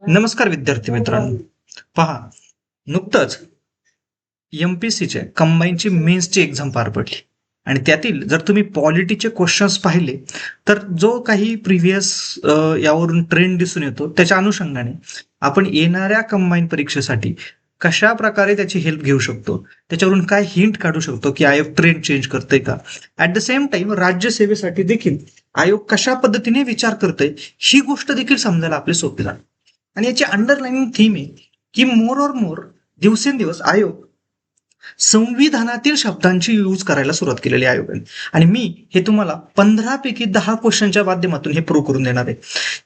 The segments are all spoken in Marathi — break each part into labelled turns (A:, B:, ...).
A: नमस्कार विद्यार्थी मित्रांनो. पहा, नुकतंच एमपीसीचे कंबाईनची मेन्सची एक्झाम पार पडली आणि त्यातील जर तुम्ही पॉलिटीचे क्वेश्चन्स पाहिले तर जो काही प्रिव्हियस यावरून ट्रेंड दिसून येतो त्याच्या अनुषंगाने आपण येणाऱ्या कंबाईन परीक्षेसाठी कशा प्रकारे त्याची हेल्प घेऊ शकतो, त्याच्यावरून काय हिंट काढू शकतो की आयोग ट्रेंड चेंज करतोय का. ऍट द सेम टाइम राज्यसेवेसाठी देखील आयोग कशा पद्धतीने विचार करतोय ही गोष्ट देखील समजायला आपली सोपी जाते. आणि याची अंडरलाइनिंग थीम आहे की मोर ऑर मोर दिवसेंदिवस आयोग संविधानातील शब्दांची यूज करायला सुरुवात केलेली आहे आयोगाने. आणि मी हे तुम्हाला 15 पैकी 10 क्वेश्चनच्या माध्यमातून हे प्रूव्ह करून देणार आहे.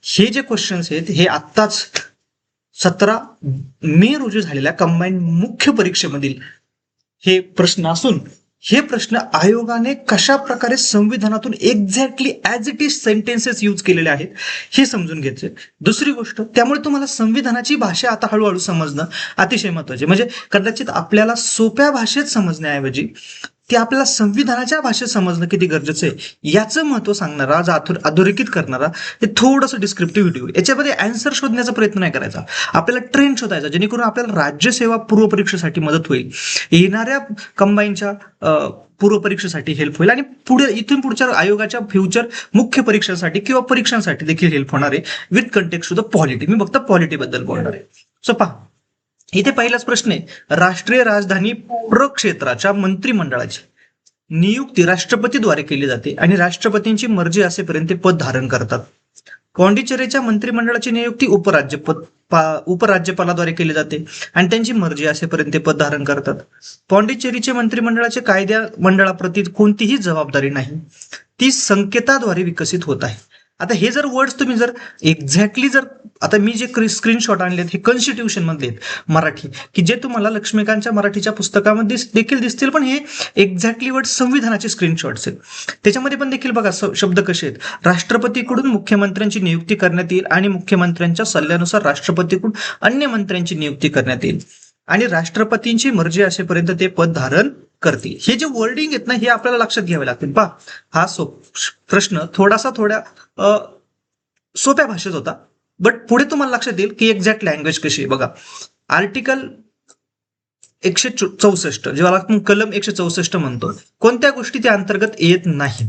A: हे जे क्वेश्चन्स आहेत हे आत्ताच 17 मे रोजी झालेल्या कंबाईन मुख्य परीक्षेमधील हे प्रश्न असून हे प्रश्न आयोगाने कशा प्रकारे संविधानातून exactly as it is sentences use केलेले आहेत हे समजून घ्यायचे. दुसरी गोष्ट, त्यामुळे तुम्हाला संविधानाची भाषा आता हळूहळू समजणं अतिशय महत्वाचे. म्हणजे कदाचित आपल्याला सोप्या भाषेत समजण्याऐवजी ते आपल्याला संविधानाच्या भाषेत समजणं किती गरजेचं आहे याचं महत्व सांगणारा, आज अधोरेखित करणारा हे थोडंसं डिस्क्रिप्टिव्ह व्हिडिओ. याच्यामध्ये अँसर शोधण्याचा प्रयत्न नाही करायचा, आपल्याला ट्रेंड शोधायचा जेणेकरून आपल्याला राज्यसेवा पूर्व परीक्षेसाठी मदत होईल, येणाऱ्या कंबाईनच्या पूर्व परीक्षेसाठी हेल्प होईल आणि पुढे इथून पुढच्या आयोगाच्या फ्युचर मुख्य परीक्षांसाठी किंवा परीक्षांसाठी देखील हेल्प होणार आहे with context to the polity. मी फक्त पॉलिटी बद्दल बोलणार आहे. सो पहा, इथे पहिलाच प्रश्न आहे, राष्ट्रीय राजधानी प्रक्षेत्राच्या मंत्रिमंडळाची नियुक्ती राष्ट्रपतीद्वारे केली जाते आणि राष्ट्रपतींची मर्जी असेपर्यंत ते पद धारण करतात. पॉंडिचेरीच्या मंत्रिमंडळाची नियुक्ती उपराज्यपालाद्वारे केली जाते आणि त्यांची मर्जी असेपर्यंत ते पद धारण करतात. पॉंडिचेरीचे मंत्रिमंडळाचे कायद्या मंडळाप्रती कोणतीही जबाबदारी नाही, ती संकेताद्वारे विकसित होत आहे. आता हे जर वर्ड्स तुम्ही जर एक्झॅक्टली जर आता मी जे स्क्रीनशॉट आणलेत हे कॉन्स्टिट्यूशन मधले आहेत मराठी, की जे तुम्हाला लक्ष्मीकांतच्या मराठीच्या पुस्तकामध्ये देखील दिसतील, पण हे एक्झॅक्टली वर्ड संविधानाचे स्क्रीनशॉट्स आहेत. त्याच्यामध्ये पण देखील बघा शब्द कसे आहेत, राष्ट्रपतीकडून मुख्यमंत्र्यांची नियुक्ती करण्यात येईल आणि मुख्यमंत्र्यांच्या सल्ल्यानुसार राष्ट्रपतीकडून अन्य मंत्र्यांची नियुक्ती करण्यात येईल आणि राष्ट्रपतींची मर्जी असेपर्यंत ते पद धारण करतील. हे जे वर्डिंग आहेत ना हे आपल्याला लक्षात घ्यावे लागतील. पहा, हा प्रश्न थोड्या सोप्या भाषेत होता, बट पुढे तुम्हाला लक्षात येईल की एक्झॅक्ट लँग्वेज कशी आहे. बघा, आर्टिकल 164 जेव्हा आपण कलम 164 म्हणतो, कोणत्या गोष्टी त्या अंतर्गत येत नाही.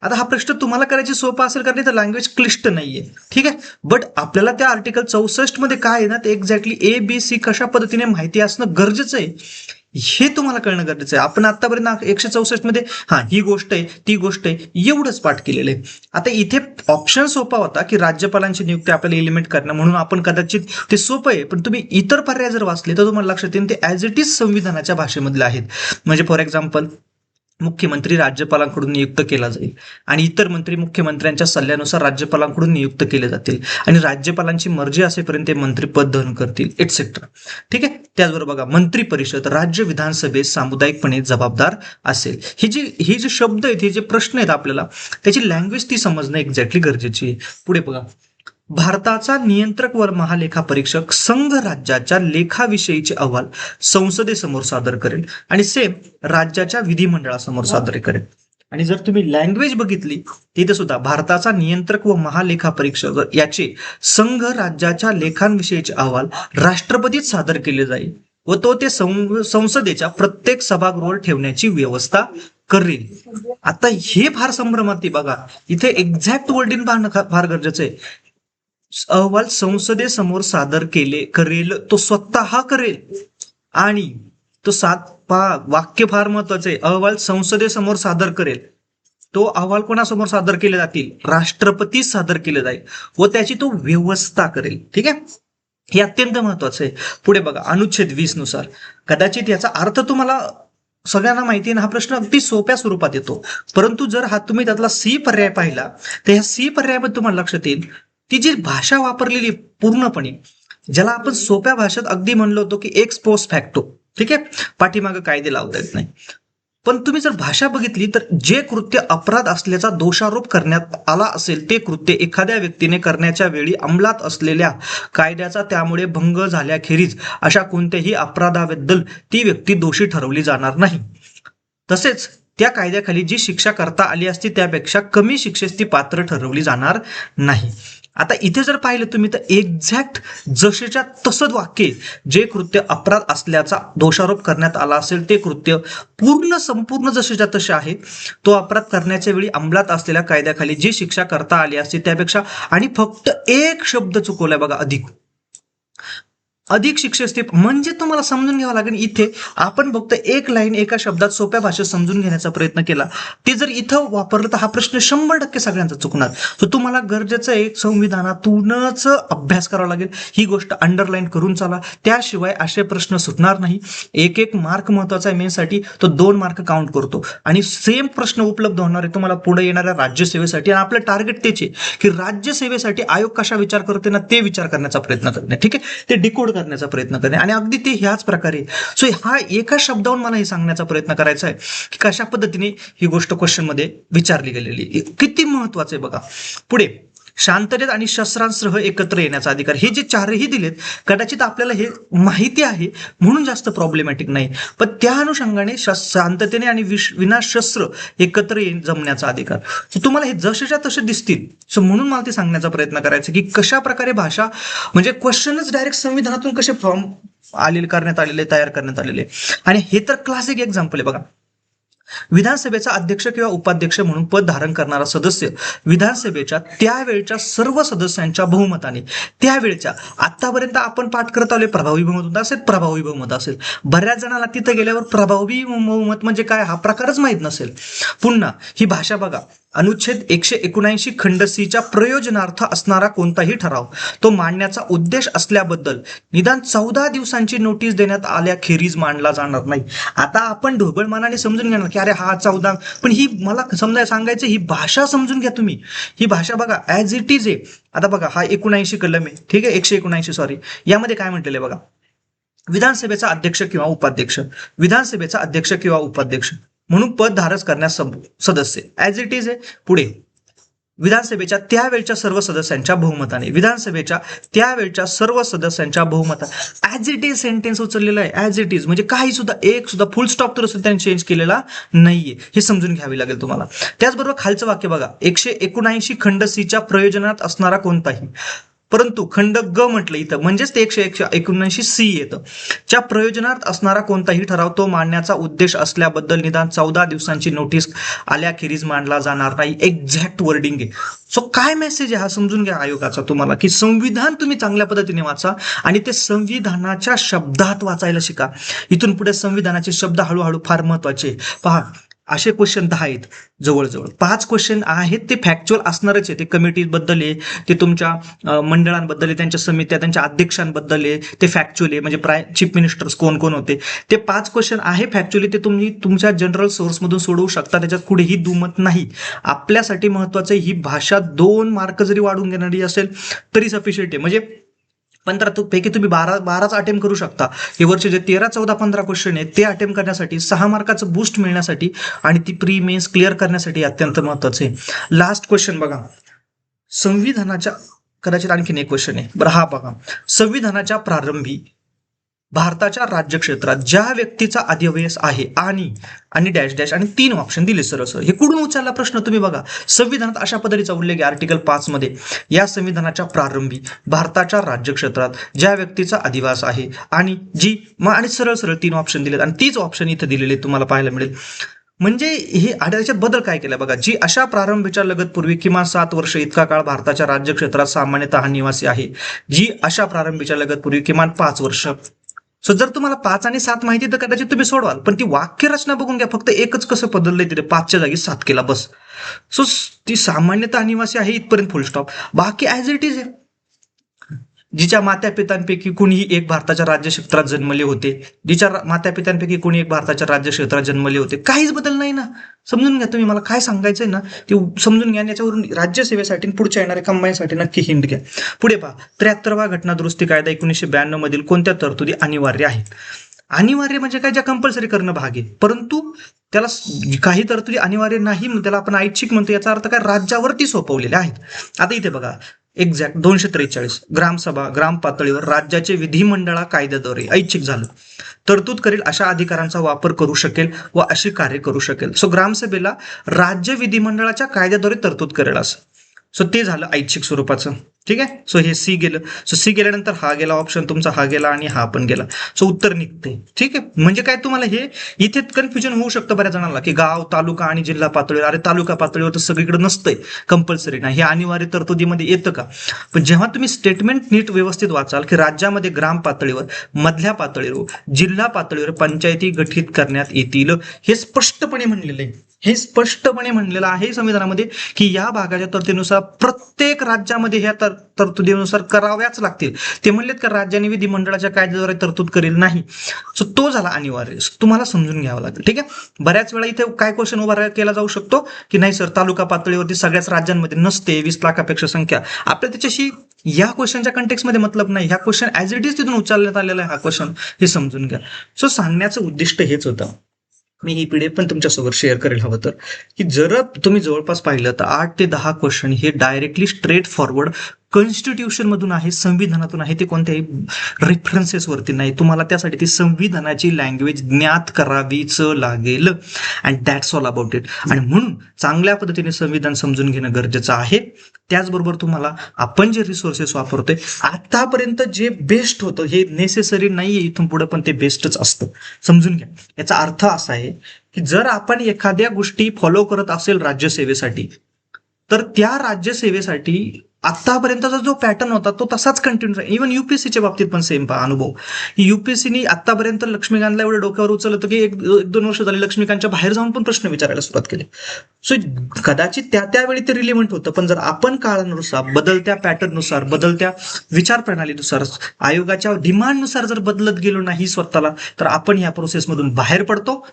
A: आता हा प्रश्न तुम्हाला करायची सोपा असेल कारण तर लँग्वेज क्लिष्ट नाहीये, ठीक आहे, बट आपल्याला त्या आर्टिकल 64 मध्ये काय आहे ना ते एक्झॅक्टली ABC कशा पद्धतीने माहिती असणं गरजेचं आहे हे तुम्हाला कळणं गरजेचं आहे. आपण आतापर्यंत 164 मध्ये ही गोष्ट आहे ती गोष्ट आहे एवढंच पाठ केलेलं आहे. आता इथे ऑप्शन सोपा होता की राज्यपालांची नियुक्ती आपल्याला एलिमेंट करणं, म्हणून आपण कदाचित ते सोपं आहे, पण तुम्ही इतर पर्याय जर वाचले तर तुम्हाला लक्षात येईल ते ऍज इट इज संविधानाच्या भाषेमधले आहेत. म्हणजे फॉर एक्झाम्पल, मुख्यमंत्री राज्यपालांकडून नियुक्त केला जाईल आणि इतर मंत्री मुख्यमंत्र्यांच्या सल्ल्यानुसार राज्यपालांकडून नियुक्त केले जातील आणि राज्यपालांची मर्जी असेपर्यंत ते मंत्री पद धारण करतील एटसेट्रा. ठीक आहे. त्याचबरोबर बघा, मंत्री परिषद राज्य विधानसभेस सामुदायिकपणे जबाबदार असेल. हे जे शब्द आहेत, हे जे प्रश्न आहेत, आपल्याला त्याची लँग्वेज ती समजणं एक्झॅक्टली गरजेची आहे. पुढे बघा, भारताचा नियंत्रक व महालेखापरीक्षक संघ राज्याच्या लेखाविषयीचे अहवाल संसदेसमोर सादर करेल आणि सेम राज्याच्या विधिमंडळासमोर सादर करेल. आणि जर तुम्ही लँग्वेज बघितली तिथे सुद्धा भारताचा नियंत्रक व महालेखापरीक्षक याचे संघ राज्याच्या लेखांविषयीचे अहवाल राष्ट्रपतीच सादर केले जाईल व तो ते संसदेच्या प्रत्येक सभागृहावर ठेवण्याची व्यवस्था करेल. आता हे फार संभ्रमाती. बघा, इथे एक्झॅक्ट वर्डिंग फार गरजेचं आहे. अहवाल संसदेसमोर सादर करेल, तो स्वतः करेल आणि तो वाक्य फार महत्वाचं आहे. अहवाल संसदेसमोर सादर करेल, तो अहवाल कोणासमोर सादर केले जातील, राष्ट्रपती सादर केले जाईल व त्याची तो व्यवस्था करेल. ठीक आहे, हे अत्यंत महत्वाचं आहे. पुढे बघा, अनुच्छेद 20 नुसार, कदाचित याचा अर्थ तुम्हाला सगळ्यांना माहिती आहे, हा प्रश्न अगदी सोप्या स्वरूपात येतो, परंतु जर तुम्ही त्यातला C पर्याय पाहिला तर ह्या C पर्यायामध्ये तुम्हाला लक्षात येईल ती जी भाषा वापरलेली पूर्णपणे, ज्याला आपण सोप्या भाषेत अगदी म्हणलो होतो की एक्स पोस्ट फॅक्टो. ठीक आहे, पाठीमागं कायदे लावता येत नाही, पण तुम्ही जर भाषा बघितली तर जे कृत्य अपराध असल्याचा दोषारोप करण्यात आला असेल ते कृत्य एखाद्या व्यक्तीने करण्याच्या वेळी अंमलात असलेल्या कायद्याचा त्यामुळे भंग झाल्याखेरीज अशा कोणत्याही अपराधाबद्दल ती व्यक्ती दोषी ठरवली जाणार नाही. तसेच त्या कायद्याखाली जी शिक्षा करता आली असती त्यापेक्षा कमी शिक्षेस ती पात्र ठरवली जाणार नाही. आता इथे जर पाहिलं तुम्ही तर एक्झॅक्ट जसेच्या तसंच वाक्य, जे कृत्य अपराध असल्याचा दोषारोप करण्यात आला असेल ते कृत्य पूर्ण संपूर्ण जसेच्या तसे आहे. तो अपराध करण्याच्या वेळी अंमलात असलेल्या कायद्याखाली जी शिक्षा करता आली असते त्यापेक्षा, आणि फक्त एक शब्द चुकवलाय बघा, अधिक शिक्षेस, म्हणजे तुम्हाला समजून घ्यावं लागेल. इथे आपण फक्त एक लाईन एका शब्दात सोप्या भाषेत समजून घेण्याचा प्रयत्न केला, ते जर इथं वापरलं तर हा प्रश्न 100% सगळ्यांचा चुकणार. तर तुम्हाला गरजेचं एक संविधानातूनच अभ्यास करावा लागेल. ही गोष्ट अंडरलाईन करून चाला, त्याशिवाय असे प्रश्न सुटणार नाही. एक मार्क महत्वाचा आहे मेनसाठी, तो 2 मार्क काउंट करतो. आणि सेम प्रश्न उपलब्ध होणार आहे तुम्हाला पुढे येणाऱ्या राज्यसेवेसाठी. आणि आपलं टार्गेट तेच आहे की राज्यसेवेसाठी आयोग कशा विचार करते ना, ते विचार करण्याचा प्रयत्न करणे. ठीक आहे, ते डिकोड करण्याचा प्रयत्न करणे. आणि अगदी ते ह्याच प्रकारे. सो हा एका शब्दावरून मला हे सांगण्याचा प्रयत्न करायचा आहे की कशा पद्धतीने ही गोष्ट क्वेश्चन मध्ये विचारली गेलेली, किती महत्वाचं आहे बघा. पुढे, शांततेत आणि शस्त्रांसह एकत्र येण्याचा अधिकार. हे जे चारही दिलेत, कदाचित आपल्याला हे माहिती आहे म्हणून जास्त प्रॉब्लेमॅटिक नाही, पण त्या अनुषंगाने शांततेने आणि विना शस्त्र एकत्र जमण्याचा अधिकार. तुम्हाला हे जसेच्या तसे दिसतील, सो म्हणून मला ते सांगण्याचा प्रयत्न करायचा की कशा प्रकारे भाषा, म्हणजे क्वेश्चनच डायरेक्ट संविधानातून कसे फॉर्म करण्यात आलेले, तयार करण्यात आलेले. आणि हे तर क्लासिक एक्झाम्पल आहे बघा. विधानसभेचा अध्यक्ष किंवा उपाध्यक्ष म्हणून पद धारण करणारा सदस्य विधानसभेच्या त्यावेळच्या सर्व सदस्यांच्या बहुमताने, त्यावेळच्या, आतापर्यंत आपण पाठ करत आलोय प्रभावी बहुमत असेल, प्रभावी बहुमत असेल. बऱ्याच जणांना तिथे गेल्यावर प्रभावी बहुमत म्हणजे काय हा प्रकारच माहीत नसेल. पुन्हा ही भाषा बघा, अनुच्छेद 179 खंड सी च्या प्रयोजनार्थ असणारा कोणताही ठराव तो मांडण्याचा उद्देश असल्याबद्दल निदान 14 दिवसांची नोटीस देण्यात आल्याखेरीज मांडला जाणार नाही. आता आपण ढोबळमानाने समजून घेणार की अरे हा 14, पण ही मला समजायला सांगायचं, ही भाषा समजून घ्या तुम्ही. ही भाषा बघा ऍज इट इज आहे. आता बघा हा 79 कलम आहे, ठीक आहे, 179 सॉरी, यामध्ये काय म्हटलेलं आहे बघा. विधानसभेचा अध्यक्ष किंवा उपाध्यक्ष, विधानसभेचा अध्यक्ष किंवा उपाध्यक्ष म्हणून पद धारक करण्यास सदस्य, ऍज इट इज आहे. पुढे, विधानसभेच्या त्यावेळच्या सर्व सदस्यांच्या बहुमताने, विधानसभेच्या त्यावेळच्या सर्व सदस्यांच्या बहुमताने, ऍज इट इज सेंटेन्स उचललेला आहे, ऍज इट इज म्हणजे काही सुद्धा एक सुद्धा फुल स्टॉप तर त्यांनी चेंज केलेला नाहीये, हे समजून घ्यावे लागेल तुम्हाला. त्याचबरोबर खालचं वाक्य बघा, 179 खंड सी च्या प्रयोजनात असणारा कोणताही, परंतु खंड ग म्हटलं इथं म्हणजेच ते 179 सी येतं, च्या प्रयोजनात असणारा कोणताही ठराव तो मांडण्याचा उद्देश असल्याबद्दल निदान 14 दिवसांची नोटीस आल्याखेरीज मांडला जाणार नाही. एक्झॅक्ट वर्डिंग आहे. सो काय मेसेज आहे हा समजून घ्या आयोगाचा तुम्हाला, की संविधान तुम्ही चांगल्या पद्धतीने वाचा आणि ते संविधानाच्या शब्दात वाचायला शिका. इथून पुढे संविधानाचे शब्द हळूहळू फार महत्वाचे. पहा, असे क्वेश्चन 10 आहेत, जवळजवळ 5 क्वेश्चन आहेत ते फॅक्च्युअल असणारच आहे. ते कमिटीबद्दल आहे, ते तुमच्या मंडळांबद्दल आहे, त्यांच्या समित्या, त्यांच्या अध्यक्षांबद्दल आहे, ते फॅक्च्युअल आहे, म्हणजे चीफ मिनिस्टर्स कोण कोण होते. ते 5 क्वेश्चन आहे फॅक्च्युअली, ते तुम्ही तुमच्या जनरल सोर्समधून सोडवू शकता, त्याच्यात कुठेही दुमत नाही. आपल्यासाठी महत्वाचं ही भाषा 2 मार्क जरी वाढून घेणारी असेल तरी सफिशियंट आहे. म्हणजे 15 पैकी तुम्ही 12च अटेम्प्ट करू शकता. हे वर्ष जे 13, 14, 15 क्वेश्चन आहेत ते अटेम्प्ट करण्यासाठी, 6 मार्काचं बूस्ट मिळण्यासाठी आणि ती प्री मेन्स क्लिअर करण्यासाठी अत्यंत महत्वाचं आहे. लास्ट क्वेश्चन बघा, संविधानाच्या, कदाचित आणखीन एक क्वेश्चन आहे बरं, हा बघा, संविधानाच्या प्रारंभी भारताच्या राज्यक्षेत्रात ज्या व्यक्तीचा अधिवयस आहे आणि डॅश डॅश आणि 3 ऑप्शन दिले सरळ. हे कुठून उचलला प्रश्न तुम्ही बघा. संविधानात अशा पद्धतीचा उल्लेख आहे आर्टिकल 5 मध्ये, या संविधानाच्या प्रारंभी भारताच्या राज्यक्षेत्रात ज्या व्यक्तीचा अधिवास आहे आणि सरळ 3 ऑप्शन दिलेत आणि तीच ऑप्शन इथे दिलेले तुम्हाला पाहायला मिळेल. म्हणजे हे त्याच्यात बदल काय केला बघा, जी अशा प्रारंभीच्या लगतपूर्वी किमान 7 वर्ष इतका काळ भारताच्या राज्यक्षेत्रात सामान्यतः निवासी आहे, जी अशा प्रारंभीच्या लगतपूर्वी किमान 5 वर्ष. सो जर तुम्हाला 5 आणि 7 माहिती तर कदाचित तुम्ही सोडवाल, पण ती वाक्य रचना बघून घ्या, फक्त एकच कसं बदललंय तिथे, 5च्या जागी 7 केला बस. सो ती सामान्यतः निवासी आहे इथपर्यंत फुल स्टॉप, बाकी ऍज इट इज आहे. जिच्या मातापित्यांपैकी कोणीही एक भारताच्या राज्यक्षेत्रात जन्मले होते, जिच्या मातापित्यांपैकी कोणी एक भारताच्या राज्यक्षेत्रात जन्मले होते, काहीच बदल नाही ना. समजून घ्या तुम्ही, मला काय सांगायचंय ना ते समजून घ्या. याच्यावरून राज्यसेवेसाठी पुढच्या येणाऱ्या कंबाईनसाठी नक्की हिंट घ्या. पुढे पहा, 73वा घटना दुरुस्ती कायदा 1992 मधील कोणत्या तरतुदी अनिवार्य आहेत. अनिवार्य म्हणजे काय, ज्या कंपल्सरी करणं भाग आहे, परंतु त्याला काही तरतुदी अनिवार्य नाही, त्याला आपण ऐच्छिक म्हणतो. याचा अर्थ काय, राज्यावरती सोपवलेले आहेत. आता इथे बघा एक्झॅक्ट 243 ग्रामसभा ग्राम पातळीवर राज्याचे विधिमंडळा कायद्याद्वारे ऐच्छिक झालं तरतूद करेल अशा अधिकारांचा वापर करू शकेल व अशी कार्य करू शकेल. सो ग्रामसभेला राज्य विधिमंडळाच्या कायद्याद्वारे तरतूद करेल असं. सो ते झालं ऐच्छिक स्वरूपाचं. ठीक आहे. सो हे सी गेलं. सो सी गेल्यानंतर हा गेला ऑप्शन तुमचा, हा गेला आणि हा पण गेला. सो उत्तर निघते. ठीक आहे. म्हणजे काय तुम्हाला हे इथे कन्फ्युजन होऊ शकतं बऱ्याच जणांना की गाव, तालुका आणि जिल्हा पातळीवर. अरे तालुका पातळीवर तर सगळीकडे नसतंय कंपल्सरी नाही, हे अनिवार्य तरतुदीमध्ये येतं का? पण जेव्हा तुम्ही स्टेटमेंट नीट व्यवस्थित वाचाल की राज्यामध्ये ग्राम पातळीवर, मधल्या पातळीवर, जिल्हा पातळीवर पंचायती गठीत करण्यात येतील, हे स्पष्टपणे म्हणलेलं आहे. हे स्पष्टपणे म्हणलेलं आहे संविधानामध्ये की या भागाच्या तरतुदीनुसार प्रत्येक राज्यामध्ये ह्या तरतुदीनुसार कराव्याच लागतील. ते म्हणलेत का राज्याने विधिमंडळाच्या कायद्याद्वारे तरतूद करेल नाही. सो तो झाला अनिवार्य. तुम्हाला समजून घ्यावं लागेल. ठीक आहे. बऱ्याच वेळा इथे काय क्वेश्चन उभा केला जाऊ शकतो की नाही सर तालुका पातळीवरती सगळ्याच राज्यांमध्ये नसते 20 लाखापेक्षा संख्या. आपल्या त्याच्याशी या क्वेश्चनच्या कंटेक्समध्ये मतलब नाही. ह्या क्वेश्चन ऍज इट इज तिथून उचलण्यात आलेला आहे हा क्वेश्चन, हे समजून घ्या. सो सांगण्याचं उद्दिष्ट हेच होतं. मी ही पीडीएफ पण तुमच्यासोबत शेअर करेल हवं तर, की जर तुम्ही जवळपास पाहिलं तर 8 ते 10 क्वेश्चन हे डायरेक्टली स्ट्रेट फॉरवर्ड कॉन्स्टिट्यूशन मधून आहे, संविधानातून आहे. ते कोणत्याही रेफरन्सेस वरती नाही. तुम्हाला त्यासाठी ती संविधानाची लँग्वेज ज्ञात करावीच लागेल. And that's all about it. आणि म्हणून चांगल्या पद्धतीने संविधान समजून घेणं गरजेचं आहे. त्याचबरोबर तुम्हाला आपण जे रिसोर्सेस वापरतोय आतापर्यंत जे बेस्ट होतं हे नेसेसरी नाहीये इथून पुढे, पण ते बेस्टच असतं. समजून घ्या. याचा अर्थ असा आहे की जर आपण एखाद्या गोष्टी फॉलो करत असेल राज्यसेवेसाठी, तर त्या राज्यसेवेसाठी आतापर्यंतचा जो पॅटर्न होता तो तसाच कंटिन्यू राहील. इव्हन युपीएससीच्या बाबतीत पण सेम पहा अनुभव. युपीएससीनी आतापर्यंत लक्ष्मीकांतला एवढं डोक्यावर उचललं होतं की 1-2 वर्ष झाली लक्ष्मीकांतच्या बाहेर जाऊन पण प्रश्न विचारायला सुरुवात केली. सो कदाचित त्यावेळी ते रिलेव्हंट होतं, पण जर आपण काळानुसार बदलत्या पॅटर्ननुसार, बदलत्या विचारप्रणालीनुसार, आयोगाच्या डिमांडनुसार जर बदलत गेलो नाही स्वतःला, तर आपण या प्रोसेसमधून बाहेर पडतो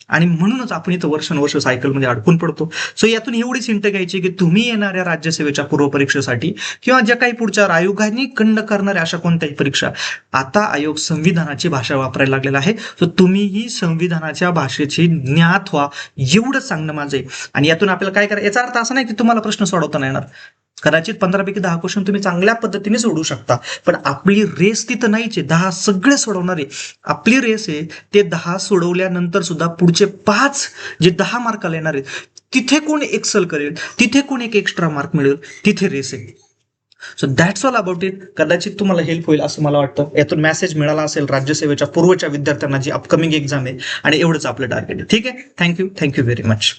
A: आणि म्हणूनच आपण इथं वर्षानुवर्ष सायकलमध्ये अडकून पडतो. सो यातून एवढीच हिंट घ्यायची की तुम्ही येणाऱ्या राज्यसेवेच्या पूर्वपरीक्षेसाठी किंवा ज्या काही पुढच्या आयोगाने खंड करणाऱ्या अशा कोणत्याही परीक्षा, आता आयोग संविधानाची भाषा वापरायला लागलेला आहे. सो तुम्हीही संविधानाच्या भाषेची ज्ञात व्हा, एवढंच सांगणं माझं आहे. आणि यातून आपल्याला काय करायचं, याचा अर्थ असा नाही की तुम्हाला प्रश्न सोडवता नाही येणार. कदाचित 15 पैकी 10 क्वेश्चन तुम्ही चांगल्या पद्धतीने सोडवू शकता, पण आपली रेस तिथं नाहीच आहे 10 सगळे सोडवणारे. आपली रेस आहे ते 10 सोडवल्यानंतर सुद्धा पुढचे 5 जे 10 मार्काला येणार आहेत, तिथे कोण एक्सेल करेल, तिथे कोण एक एक्स्ट्रा मार्क मिळेल, तिथे रेस आहे. So that's all about it. कदाचित तुम्हाला हेल्प होईल असं मला वाटतं. यातून मेसेज मिळाला असेल राज्यसेवेच्या पूर्वच्या विद्यार्थ्यांना जी अपकमिंग एक्झाम आहे, आणि एवढंच आपलं टार्गेट आहे. ठीक आहे. Thank you very much.